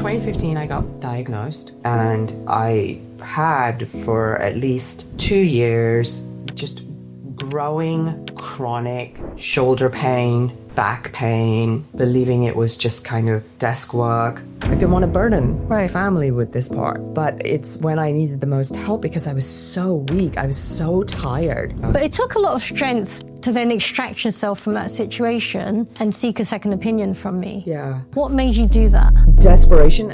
2015, I got diagnosed, and I had for at least 2 years just growing chronic shoulder pain, back pain, believing it was just kind of desk work. I didn't want to burden my family with this part, but it's when I needed the most help because I was so weak. I was so tired. But it took a lot of strength to then extract yourself from that situation and seek a second opinion from me. Yeah. What made you do that? Desperation.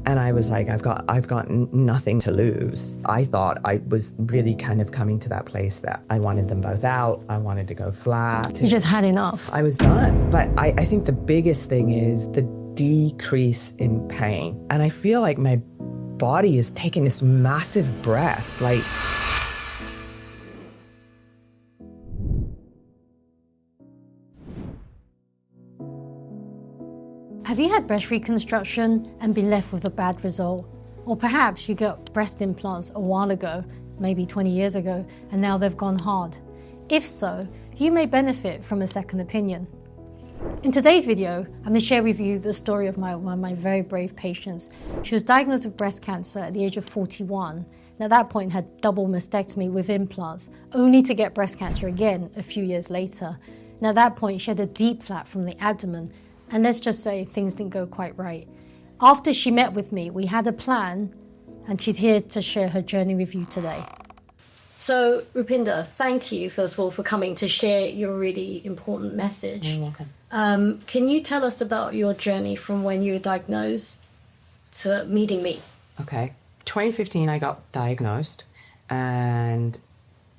And I was like, I've got nothing to lose. I thought I was really kind of coming to that place that I wanted them both out. I wanted to go flat. You just had enough. I was done. But I think the biggest thing is the decrease in pain. And I feel like my body is taking this massive breath, like... Have you had breast reconstruction and been left with a bad result? Or perhaps you got breast implants a while ago, maybe 20 years ago, and now they've gone hard. If so, you may benefit from a second opinion. In today's video, I'm going to share with you the story of one of my very brave patients. She was diagnosed with breast cancer at the age of 41, and at that point had double mastectomy with implants, only to get breast cancer again a few years later. And at that point, she had a deep flap from the abdomen, and let's just say things didn't go quite right. After she met with me, we had a plan, and she's here to share her journey with you today. So, Rupinder, thank you, first of all, for coming to share your really important message. You're welcome. Can you tell us about your journey from when you were diagnosed to meeting me? Okay. 2015, I got diagnosed, and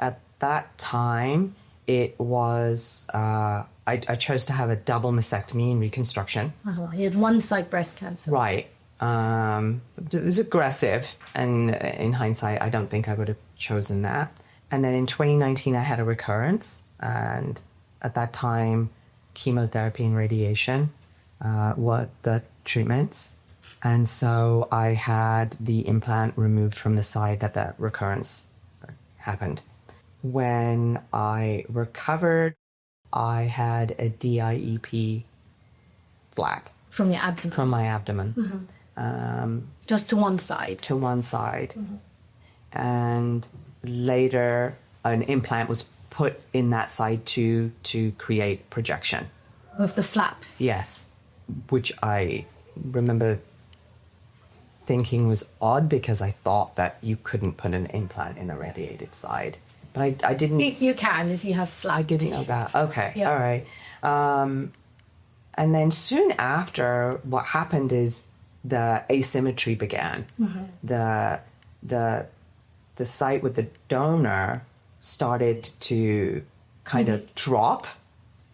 at that time, it was... I chose to have a double mastectomy and reconstruction. You had one side breast cancer. Right. It was aggressive, and in hindsight, I don't think I would have chosen that. And then in 2019, I had a recurrence, and at that time, chemotherapy and radiation were the treatments. And so I had the implant removed from the side that the recurrence happened. When I recovered, I had a DIEP flag. From your abdomen? From my abdomen. Mm-hmm. Just to one side? To one side. Mm-hmm. And later, an implant was put in that side to create projection. Of the flap? Yes. Which I remember thinking was odd because I thought that you couldn't put an implant in the radiated side. But I didn't... You can if you have flap. I didn't know that. Okay, yeah. All right. And then soon after, what happened is the asymmetry began. Mm-hmm. The site with the donor started to kind of drop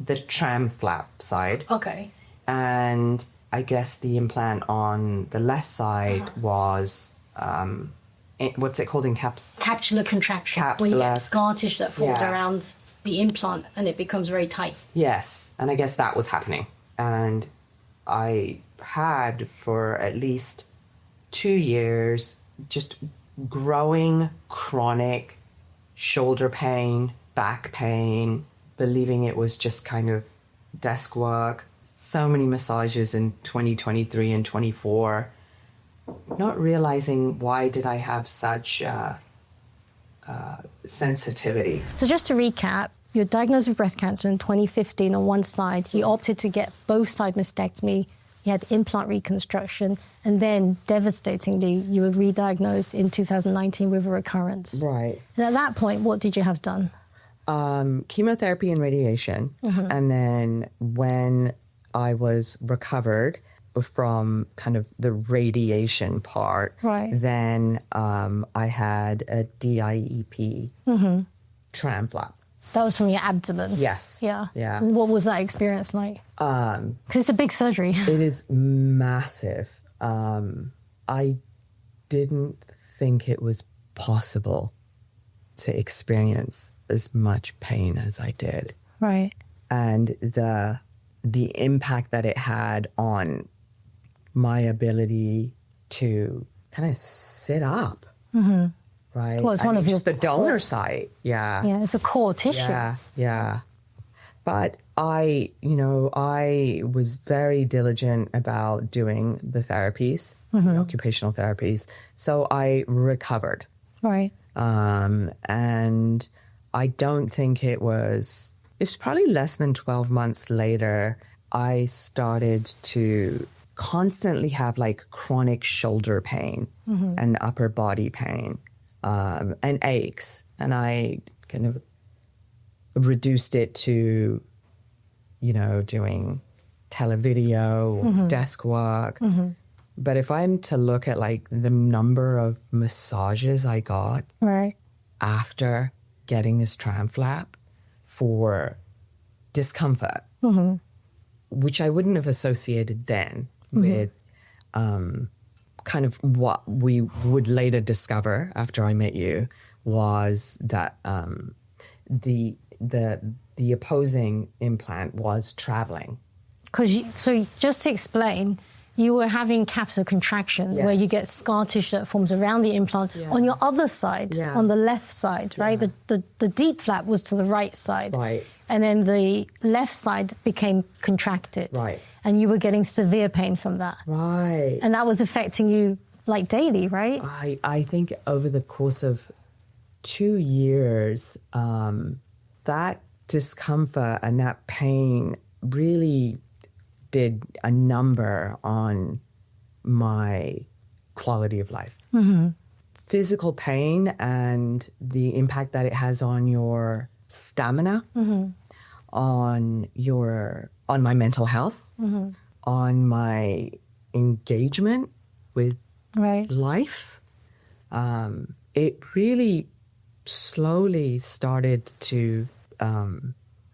the Tram flap side. Okay. And I guess the implant on the left side was... what's it called in capsular contraction. Capsular. When you get scar tissue that falls around the implant and it becomes very tight. Yes, and I guess that was happening. And I had for at least 2 years just growing chronic shoulder pain, back pain, believing it was just kind of desk work. So many massages in 2023 and 24. Not realizing why did I have such sensitivity. So just to recap, you were diagnosed with breast cancer in 2015 on one side. You opted to get both side mastectomy. You had implant reconstruction. And then, devastatingly, you were re-diagnosed in 2019 with a recurrence. Right. And at that point, what did you have done? Chemotherapy and radiation. Mm-hmm. And then when I was recovered from kind of the radiation part, right. Then I had a DIEP Tram flap. That was from your abdomen? Yes. Yeah. Yeah. And what was that experience like? Because it's a big surgery. It is massive. I didn't think it was possible to experience as much pain as I did. Right. And the impact that it had on my ability to kind of sit up, right? Well, it's one of just the donor site. Yeah. Yeah, it's a core tissue. Yeah. But I was very diligent about doing the therapies, the occupational therapies. So I recovered. Right. And I don't think it was probably less than 12 months later, I started to constantly have like chronic shoulder pain and upper body pain and aches. And I kind of reduced it to, doing televideo, desk work. But if I'm to look at like the number of massages I got after getting this tram flap for discomfort, which I wouldn't have associated then with kind of what we would later discover after I met you, was that the opposing implant was traveling. So just to explain, you were having capsular contraction, where you get scar tissue that forms around the implant on your other side, on the left side, right? The deep flap was to the right side. Right. And then the left side became contracted. Right. And you were getting severe pain from that. Right. And that was affecting you like daily, right? I think over the course of 2 years, that discomfort and that pain really did a number on my quality of life. Physical pain and the impact that it has on your stamina, on my mental health, on my engagement with life. It really slowly started to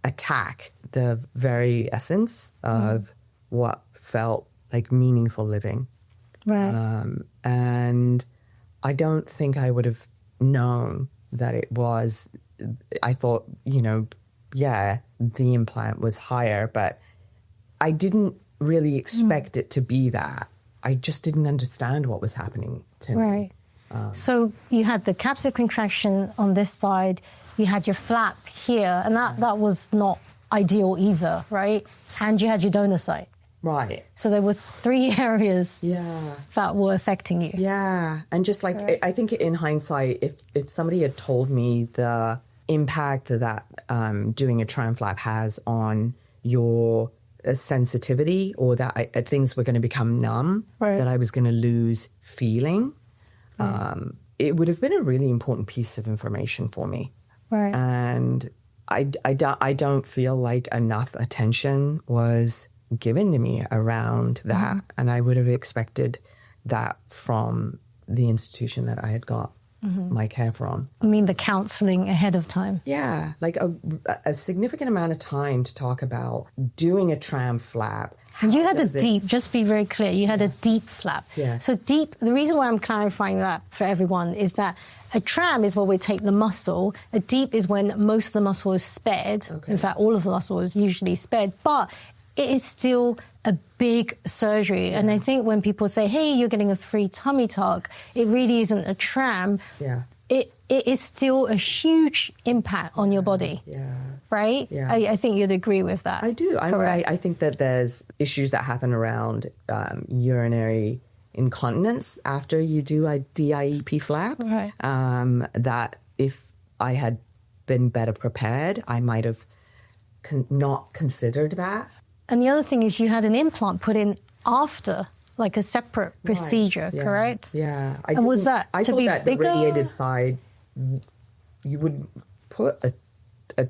attack the very essence of what felt like meaningful living. Right. And I don't think I would have known that it was, I thought, the implant was higher, but I didn't really expect it to be that. I just didn't understand what was happening to me. Right. So you had the capsular contraction on this side, you had your flap here, and that was not ideal either, right? And you had your donor site. Right. So there were 3 areas that were affecting you. Yeah. And just like, I think in hindsight, if somebody had told me the impact that doing a tram flap has on your sensitivity, or that things were going to become numb, that I was going to lose feeling, it would have been a really important piece of information for me. Right. And I don't feel like enough attention was given to me around that. And I would have expected that from the institution that I had got my care from. I mean, the counselling ahead of time. Yeah, like a significant amount of time to talk about doing a tram flap. You had just be very clear, you had a deep flap. Yes. So deep, the reason why I'm clarifying that for everyone is that a tram is where we take the muscle. A deep is when most of the muscle is spared. Okay. In fact, all of the muscle is usually spared, but it is still a big surgery. Yeah. And I think when people say, hey, you're getting a free tummy tuck, it really isn't a tram. Yeah. It is still a huge impact on your body. Yeah. Right? Yeah. I think you'd agree with that. I do. I think that there's issues that happen around urinary incontinence after you do a DIEP flap. Right. That if I had been better prepared, I might have not considered that. And the other thing is you had an implant put in after, like a separate procedure, correct? Yeah. I thought that bigger? The radiated side, you would put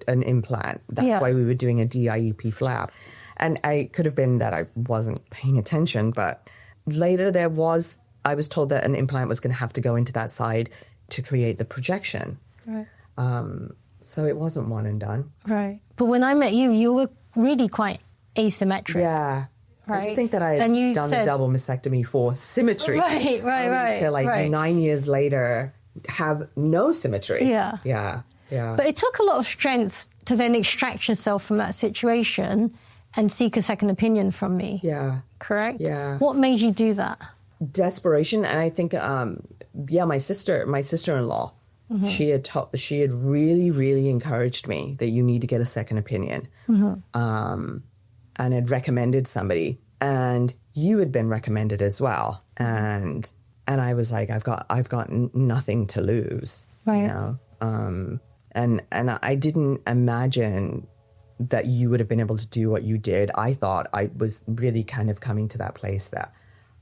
an implant. That's why we were doing a DIEP flap. And it could have been that I wasn't paying attention, but later I was told that an implant was going to have to go into that side to create the projection. Right. So it wasn't one and done. Right. But when I met you, you were really quite asymmetric. Yeah. Right. I did think that I had done the double mastectomy for symmetry. Right. Until 9 years later, have no symmetry. Yeah. Yeah. But it took a lot of strength to then extract yourself from that situation and seek a second opinion from me. Yeah. Correct? Yeah. What made you do that? Desperation. And I think, my sister-in-law She had really, really encouraged me that you need to get a second opinion, and had recommended somebody, and you had been recommended as well, and I was like, I've got nothing to lose, right? You know, and I didn't imagine that you would have been able to do what you did. I thought I was really kind of coming to that place that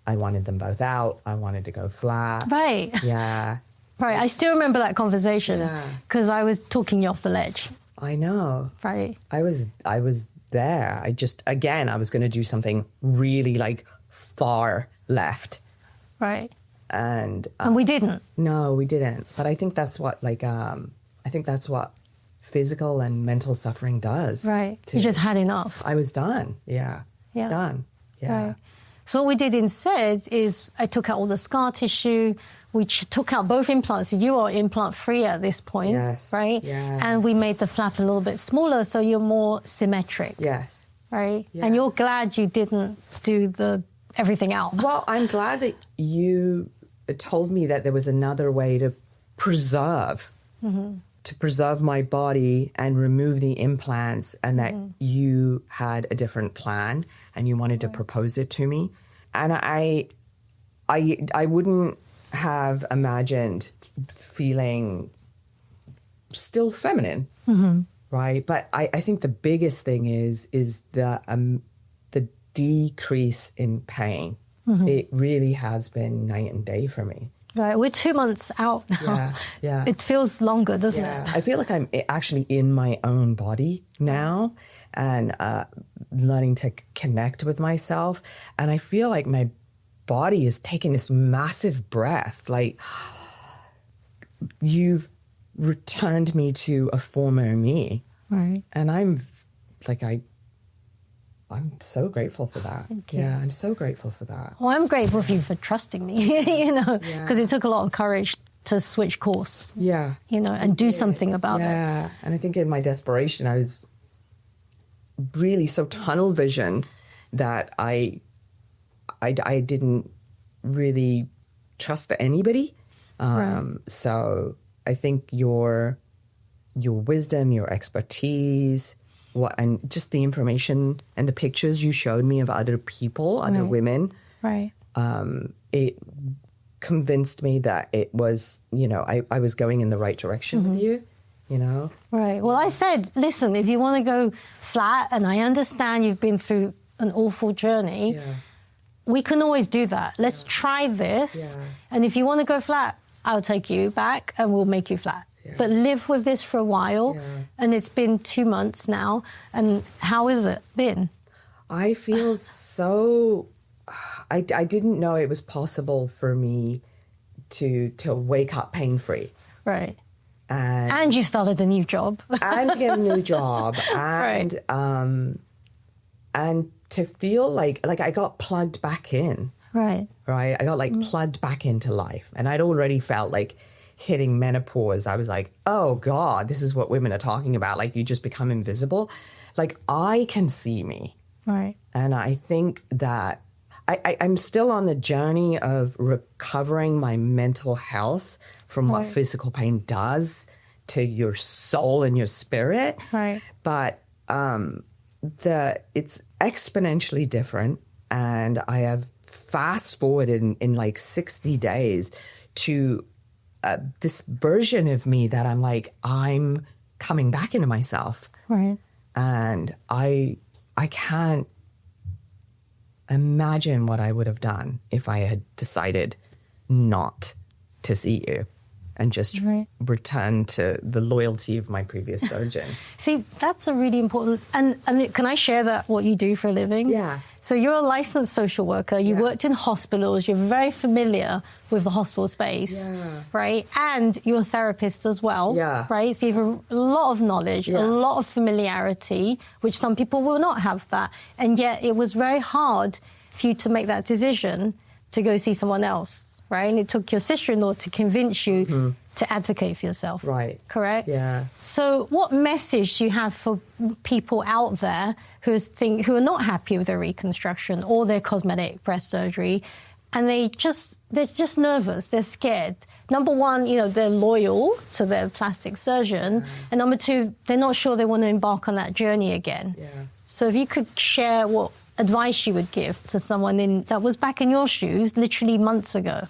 I wanted them both out. I wanted to go flat. Right. Yeah. Right. I still remember that conversation because I was talking you off the ledge. I know. Right. I was there. I was going to do something really like far left. Right. And we didn't. No, we didn't. But I think that's what physical and mental suffering does. Right. You just had enough. I was done. Yeah. Yeah. It's done. Yeah. Right. So what we did instead is I took out all the scar tissue. We took out both implants. You are implant free at this point. Yes. Right. Yeah. And we made the flap a little bit smaller so you're more symmetric. Yes. Right. Yeah. And you're glad you didn't do everything out. Well, I'm glad that you told me that there was another way to preserve my body and remove the implants, and that you had a different plan and you wanted to propose it to me. And I wouldn't have imagined feeling still feminine, right? But I think the biggest thing is the decrease in pain. It really has been night and day for me. Right, we're 2 months out now. Yeah. It feels longer, doesn't it? I feel like I'm actually in my own body now and learning to connect with myself. And I feel like my body is taking this massive breath. Like, you've returned me to a former me. Right. And I'm so grateful for that. Yeah, I'm so grateful for that. Well, I'm grateful for you for trusting me, because it took a lot of courage to switch course. Yeah. And do something about it. Yeah, and I think in my desperation, I was really so tunnel vision that I didn't really trust anybody. Right. So I think your wisdom, your expertise, and just the information and the pictures you showed me of other people, other women, right? It convinced me that it was, I was going in the right direction with you, Right. Well, I said, listen, if you want to go flat, and I understand you've been through an awful journey, we can always do that. Let's try this. Yeah. And if you want to go flat, I'll take you back and we'll make you flat. Yeah. But live with this for a while, and it's been 2 months now. And how has it been? I feel so... I didn't know it was possible for me to wake up pain-free. Right. And you started a new job. And get a new job. And and to feel like I got plugged back in. Right. Right? I got plugged back into life. And I'd already felt like hitting menopause, I was like, oh God, this is what women are talking about. Like, you just become invisible. Like, I can see me. Right. And I think that I'm still on the journey of recovering my mental health from what physical pain does to your soul and your spirit. Right. But it's exponentially different. And I have fast forwarded in like 60 days to this version of me that I'm coming back into myself. Right. And I can't imagine what I would have done if I had decided not to see you and just return to the loyalty of my previous surgeon. See, that's a really important... And can I share that, what you do for a living? Yeah. So you're a licensed social worker. You worked in hospitals. You're very familiar with the hospital space, right? And you're a therapist as well, right? So you have a lot of knowledge, a lot of familiarity, which some people will not have that. And yet it was very hard for you to make that decision to go see someone else. Right, and it took your sister-in-law to convince you to advocate for yourself. Right. Correct? Yeah. So what message do you have for people out there who are not happy with their reconstruction or their cosmetic breast surgery, and they're just nervous. They're scared. Number one, they're loyal to their plastic surgeon. And number two, they're not sure they want to embark on that journey again. Yeah. So if you could share what advice you would give to someone that was back in your shoes literally months ago.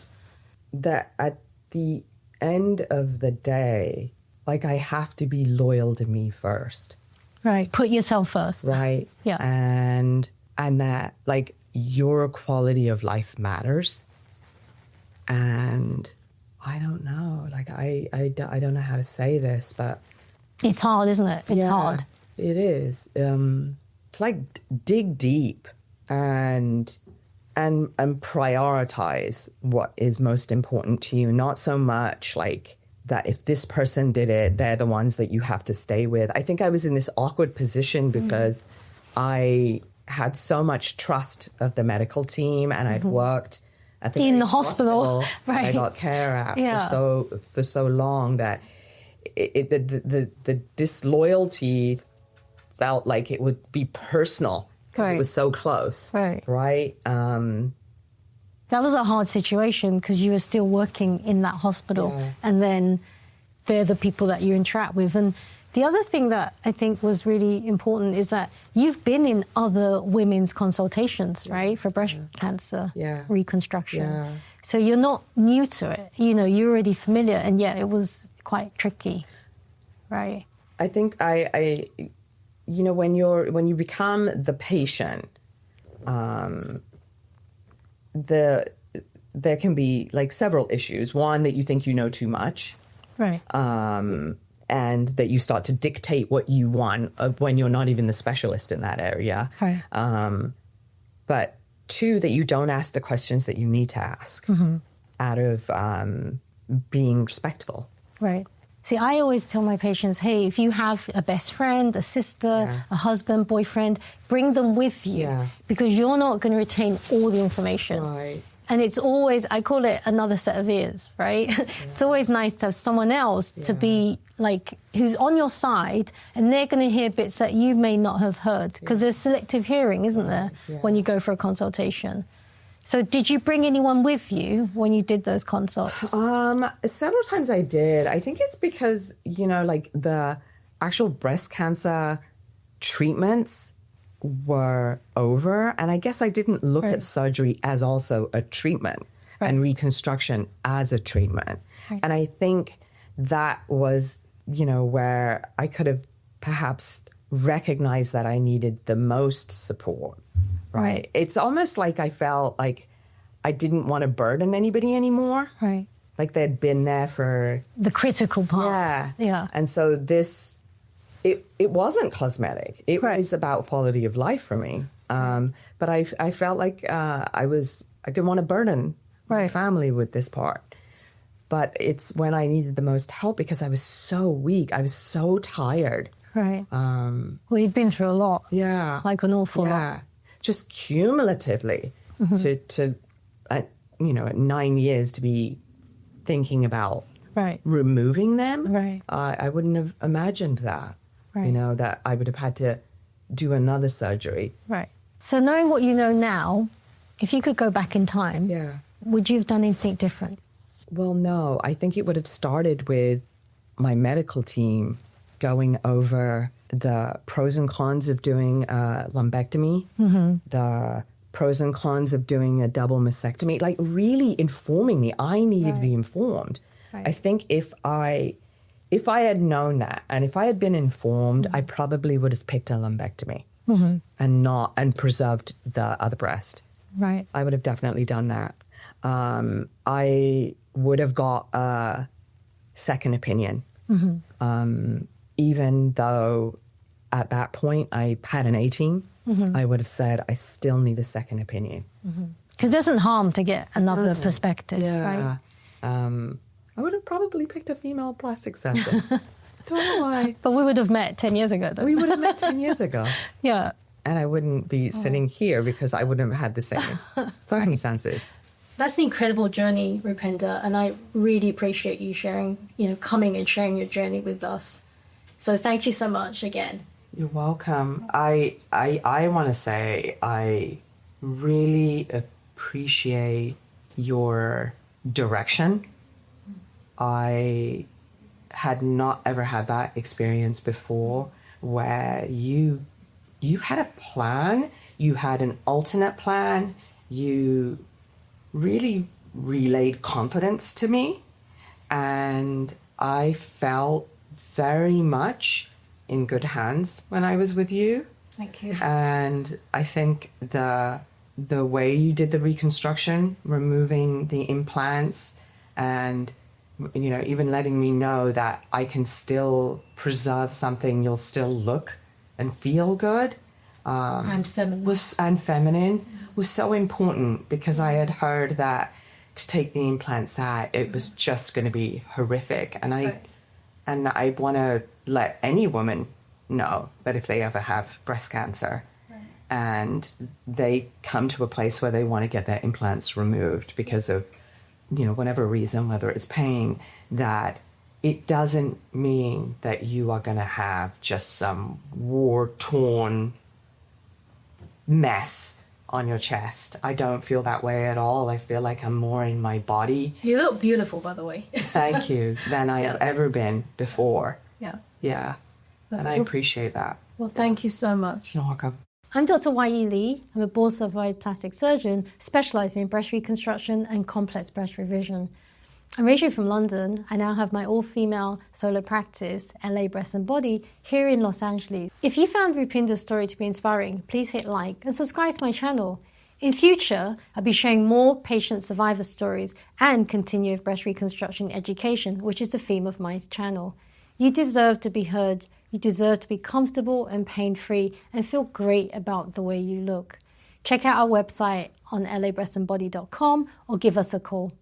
That at the end of the day, like, I have to be loyal to me first. Right. Put yourself first. Right. Yeah. And that, like, your quality of life matters. And I don't know, like, I don't know how to say this, but... It's hard, isn't it? It's hard. It is. It's like dig deep and prioritize what is most important to you. Not so much like that if this person did it, they're the ones that you have to stay with. I think I was in this awkward position because I had so much trust of the medical team, and I'd worked at the in the hospital right. I got care at for so long that the disloyalty felt like it would be personal because it was so close. Right. That was a hard situation because you were still working in that hospital, and then they're the people that you interact with. And the other thing that I think was really important is that you've been in other women's consultations, right, for breast cancer reconstruction. So you're not new to it. You're already familiar, and yet it was quite tricky, right? I think when you become the patient, there can be like several issues. One, that you think you know too much, right? And that you start to dictate what you want when you're not even the specialist in that area. Right. But two, that you don't ask the questions that you need to ask out of being respectful. Right. See, I always tell my patients, hey, if you have a best friend, a sister, a husband, boyfriend, bring them with you because you're not going to retain all the information. Right. And it's always, I call it another set of ears, right? It's always nice to have someone else to be like, who's on your side, and they're going to hear bits that you may not have heard because there's selective hearing, isn't there, when you go for a consultation? So did you bring anyone with you when you did those consults? Several times I did. I think it's because, like the actual breast cancer treatments were over. And I guess I didn't look at surgery as also a treatment and reconstruction as a treatment. Right. And I think that was, where I could have perhaps recognized that I needed the most support. Right. It's almost like I felt like I didn't want to burden anybody anymore. Right. Like they'd been there for... the critical parts. Yeah. And so it wasn't cosmetic. It was about quality of life for me. But I felt like I didn't want to burden my family with this part. But it's when I needed the most help because I was so weak. I was so tired. Right. Well, you've been through a lot. Yeah. Like an awful lot. Just cumulatively to at 9 years to be thinking about removing them. Right. I wouldn't have imagined that. Right. That I would have had to do another surgery. Right. So knowing what you know now, if you could go back in time, would you have done anything different? Well, no. I think it would have started with my medical team going over the pros and cons of doing a lumpectomy, the pros and cons of doing a double mastectomy, like really informing me. I needed to be informed. Right. I think if I had known that and if I had been informed, I probably would have picked a lumpectomy and preserved the other breast. Right. I would have definitely done that. I would have got a second opinion. Even though at that point I had an A-team, I would have said, I still need a second opinion. Because it doesn't harm to get another perspective, right? I would have probably picked a female plastic surgeon. Don't know why. But we would have met 10 years ago, though. We would have met 10 years ago. Yeah. And I wouldn't be sitting here because I wouldn't have had the same circumstances. That's an incredible journey, Rupinder, and I really appreciate you sharing, coming and sharing your journey with us. So thank you so much again. You're welcome. I want to say I really appreciate your direction. I had not ever had that experience before, where you had a plan, you had an alternate plan, you really relayed confidence to me, and I felt very much in good hands when I was with you. Thank you. And I think the way you did the reconstruction, removing the implants, and even letting me know that I can still preserve something, you'll still look and feel good, And feminine. was so important, because I had heard that to take the implants out, it was just going to be horrific. And I want to let any woman know that if they ever have breast cancer and they come to a place where they want to get their implants removed because of, whatever reason, whether it's pain, that it doesn't mean that you are going to have just some war-torn mess on your chest. I don't feel that way at all. I feel like I'm more in my body. You look beautiful, by the way. Thank you. Than I have ever been before. Yeah. Yeah. And I appreciate that. Well, thank you so much. You're welcome. I'm Dr. Wai-Yee Li. I'm a board-certified plastic surgeon specialising in breast reconstruction and complex breast revision. I'm originally from London. I now have my all-female solo practice, LA Breast and Body, here in Los Angeles. If you found Rupinder's story to be inspiring, please hit like and subscribe to my channel. In future, I'll be sharing more patient survivor stories and continuing breast reconstruction education, which is the theme of my channel. You deserve to be heard. You deserve to be comfortable and pain-free and feel great about the way you look. Check out our website on labreastandbody.com or give us a call.